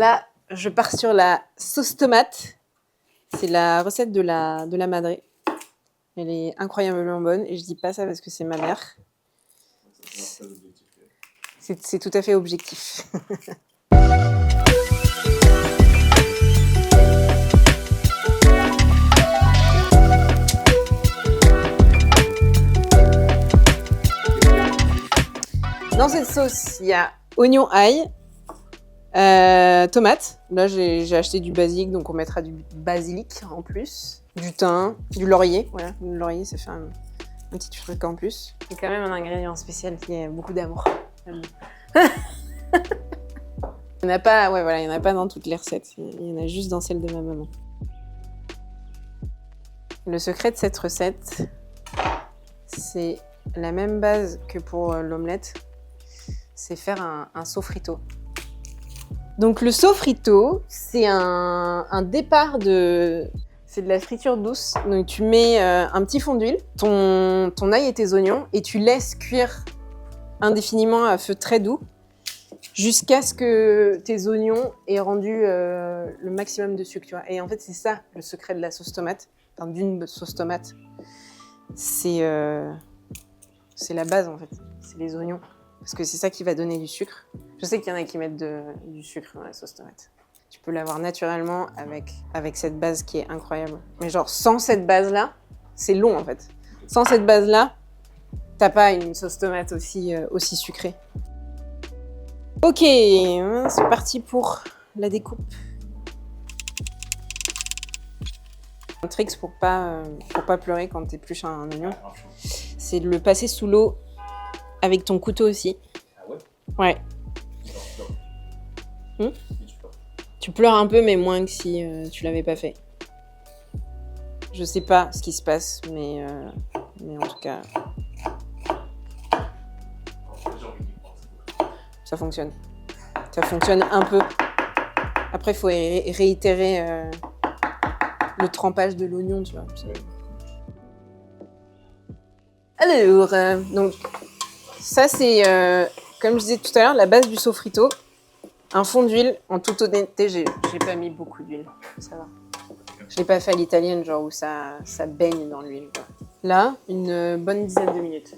Là, je pars sur la sauce tomate. C'est la recette de la madre. Elle est incroyablement bonne et je dis pas ça parce que c'est ma mère. C'est tout à fait objectif. Dans cette sauce, il y a oignon ail, tomate. Là, j'ai acheté du basilic, donc on mettra du basilic en plus. Du thym, du laurier. Voilà, le laurier, ça fait un petit truc en plus. C'est quand même un ingrédient spécial qui a beaucoup d'amour. Il n'y en a pas, ouais, voilà, il y en a pas dans toutes les recettes. Il y en a juste dans celle de ma maman. Le secret de cette recette, c'est la même base que pour l'omelette. C'est faire un sofrito. Donc le sofrito, c'est un départ de... C'est de la friture douce. Donc tu mets un petit fond d'huile, ton ail et tes oignons, et tu laisses cuire indéfiniment à feu très doux jusqu'à ce que tes oignons aient rendu le maximum de sucre. Tu vois. Et en fait, c'est ça le secret de la sauce tomate, enfin, d'une sauce tomate. C'est la base en fait, c'est les oignons. Parce que c'est ça qui va donner du sucre. Je sais qu'il y en a qui mettent du sucre dans la sauce tomate. Tu peux l'avoir naturellement avec cette base qui est incroyable. Mais genre, sans cette base-là, c'est long en fait. Sans cette base-là, t'as pas une sauce tomate aussi sucrée. Ok, c'est parti pour la découpe. Un trick pour pas pleurer quand t'épluches un oignon, c'est de le passer sous l'eau avec ton couteau aussi. Ah ouais? Ouais. Tu pleures un peu, mais moins que si tu l'avais pas fait. Je sais pas ce qui se passe, mais en tout cas, ça fonctionne. Ça fonctionne un peu. Après, il faut réitérer le trempage de l'oignon, tu vois. Alors, donc, ça c'est, comme je disais tout à l'heure, la base du sofrito. Un fond d'huile, en toute honnêteté, j'ai pas mis beaucoup d'huile, ça va. Je l'ai pas fait à l'italienne, genre où ça baigne dans l'huile. Là, une bonne dizaine de minutes.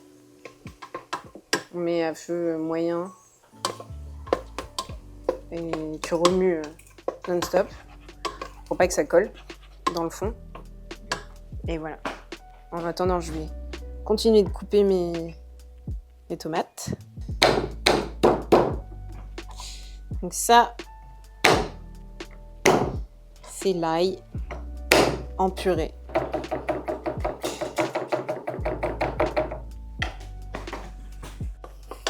On met à feu moyen et tu remues non-stop pour pas que ça colle dans le fond. Et voilà. En attendant, je vais continuer de couper mes tomates. Donc ça, c'est l'ail en purée.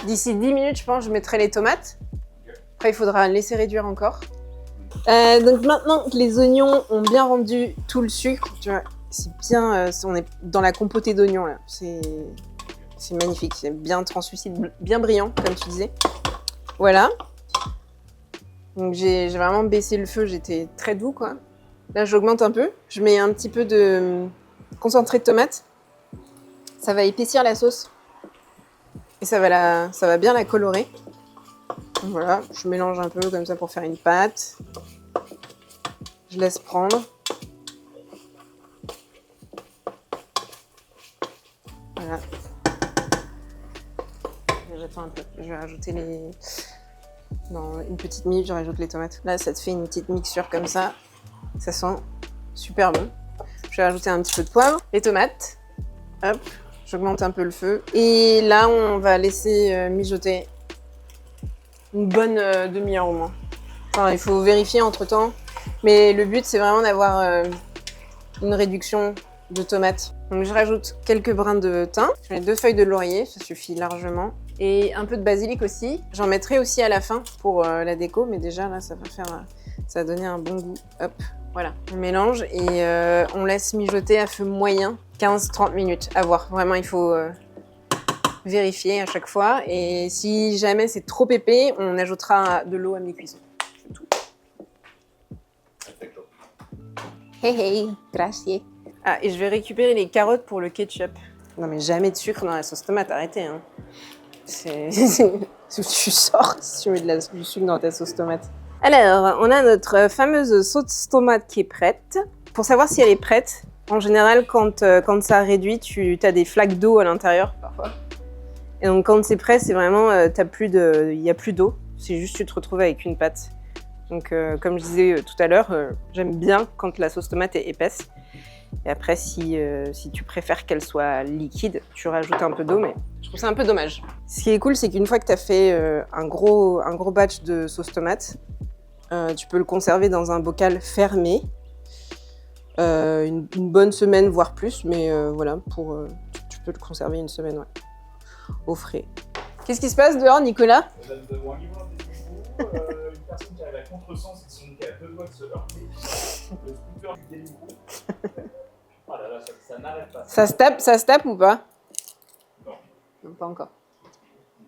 D'ici 10 minutes, je pense, je mettrai les tomates. Après, il faudra laisser réduire encore. Donc maintenant que les oignons ont bien rendu tout le sucre, tu vois, c'est bien, on est dans la compotée d'oignons là. C'est magnifique, c'est bien translucide, bien brillant, comme tu disais. Voilà. Donc j'ai vraiment baissé le feu, j'étais très doux quoi. Là j'augmente un peu, je mets un petit peu de concentré de tomate. Ça va épaissir la sauce et ça va bien la colorer. Donc voilà, je mélange un peu comme ça pour faire une pâte. Je laisse prendre. Voilà. J'attends un peu, je vais rajouter les... Dans une petite minute, je rajoute les tomates. Là, ça te fait une petite mixture comme ça. Ça sent super bon. Je vais rajouter un petit peu de poivre. Les tomates. Hop, j'augmente un peu le feu. Et là, on va laisser mijoter une bonne demi-heure au moins. Enfin, il faut vérifier entre-temps. Mais le but, c'est vraiment d'avoir une réduction de tomates. Donc, je rajoute quelques brins de thym. Je mets 2 feuilles de laurier, ça suffit largement. Et un peu de basilic aussi. J'en mettrai aussi à la fin pour la déco, mais déjà là, ça va donner un bon goût. Hop, voilà. On mélange et on laisse mijoter à feu moyen 15-30 minutes. À voir. Vraiment, il faut vérifier à chaque fois. Et si jamais c'est trop épais, on ajoutera de l'eau à mi-cuisson. C'est tout. Hey hey, gracias. Ah, et je vais récupérer les carottes pour le ketchup. Non mais jamais de sucre dans la sauce tomate, arrêtez hein. Tu sors si tu mets du sucre dans ta sauce tomate. Alors, on a notre fameuse sauce tomate qui est prête. Pour savoir si elle est prête, en général, quand ça réduit, tu as des flaques d'eau à l'intérieur, parfois. Et donc, quand c'est prêt, c'est vraiment, il n'y a plus d'eau. C'est juste tu te retrouves avec une pâte. Donc, comme je disais tout à l'heure, j'aime bien quand la sauce tomate est épaisse. Et après, si tu préfères qu'elle soit liquide, tu rajoutes un peu d'eau, mais je trouve ça un peu dommage. Ce qui est cool, c'est qu'une fois que tu as fait un gros batch de sauce tomate, tu peux le conserver dans un bocal fermé une bonne semaine, voire plus, mais voilà, tu peux le conserver une semaine, ouais, au frais. Qu'est-ce qui se passe dehors, Nicolas? Nous avons un livreur des Deliveroo, une personne qui arrive à contresens et qui est à 2 doigts de se heurter. Le scooter du Deliveroo. Oh là là, ça n'arrête pas. Ça se tape ou pas? Non. Non, pas encore.